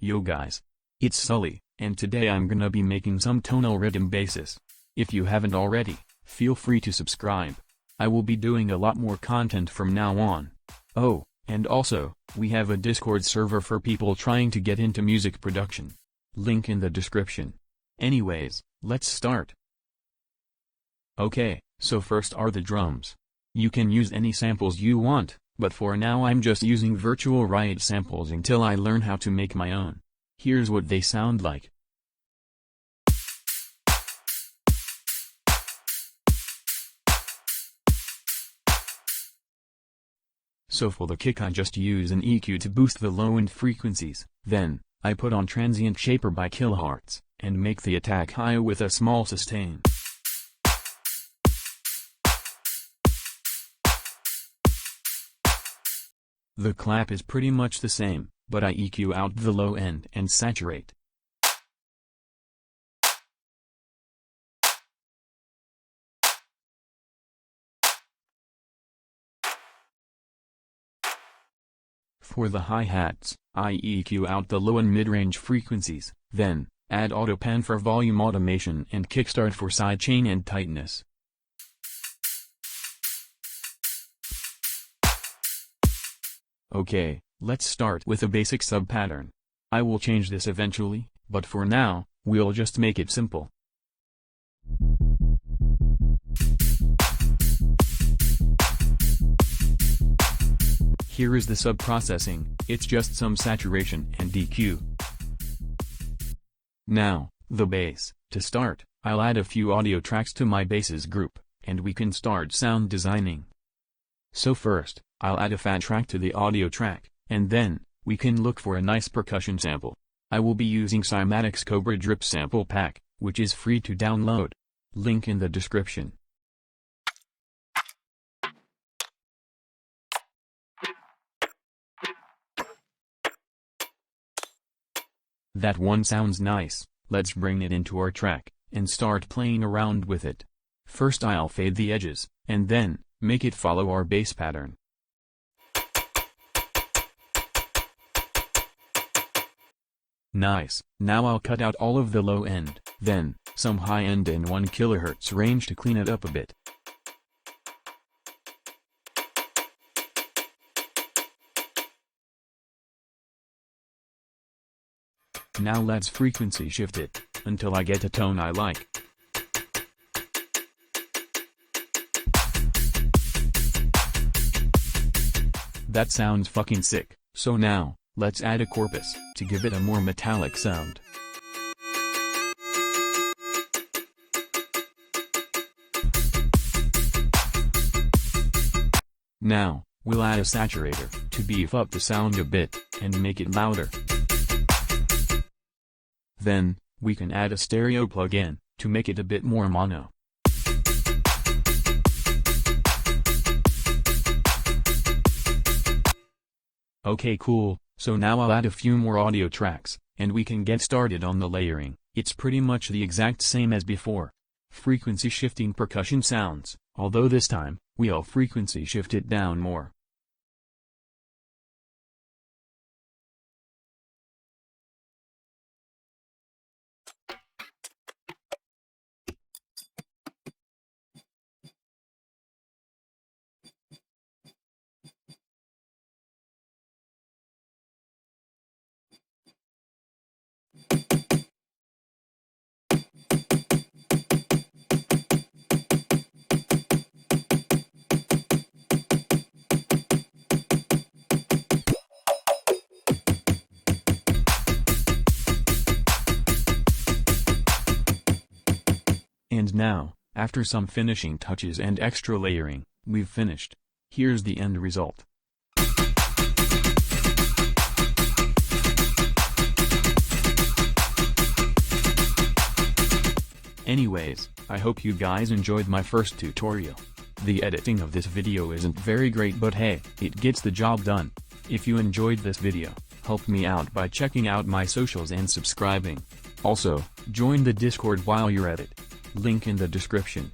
Yo guys. It's SuLLy, and today I'm gonna be making some tonal rhythm basses. If you haven't already, feel free to subscribe. I will be doing a lot more content from now on. Oh, and also, we have a Discord server for people trying to get into music production. Link in the description. Anyways, let's start. Okay, so first are the drums. You can use any samples you want, but for now I'm just using virtual riot samples until I learn how to make my own. Here's what they sound like. So for the kick I just use an EQ to boost the low-end frequencies, then, I put on transient shaper by kilohertz, and make the attack high with a small sustain. The clap is pretty much the same, but I EQ out the low end and saturate. For the hi-hats, I EQ out the low and mid-range frequencies, then, add auto-pan for volume automation and kickstart for sidechain and tightness. Okay, let's start with a basic sub-pattern. I will change this eventually, but for now, we'll just make it simple. Here is the sub-processing, it's just some saturation and EQ. Now, the bass. To start, I'll add a few audio tracks to my basses group, and we can start sound designing. So first, I'll add a fat track to the audio track, and then, we can look for a nice percussion sample. I will be using Cymatic's Cobra Drip Sample Pack, which is free to download. Link in the description. That one sounds nice, let's bring it into our track, and start playing around with it. First I'll fade the edges, and then, make it follow our bass pattern. Nice, now I'll cut out all of the low end, then, some high end in 1 kHz range to clean it up a bit. Now let's frequency shift it, until I get a tone I like. That sounds fucking sick, so now, let's add a corpus, to give it a more metallic sound. Now, we'll add a saturator, to beef up the sound a bit, and make it louder. Then, we can add a stereo plug-in, to make it a bit more mono. Okay cool, so now I'll add a few more audio tracks, and we can get started on the layering. It's pretty much the exact same as before. Frequency shifting percussion sounds, although this time, we'll frequency shift it down more. And now, after some finishing touches and extra layering, we've finished. Here's the end result. Anyways, I hope you guys enjoyed my first tutorial. The editing of this video isn't very great, but hey, it gets the job done. If you enjoyed this video, help me out by checking out my socials and subscribing. Also, join the Discord while you're at it. Link in the description.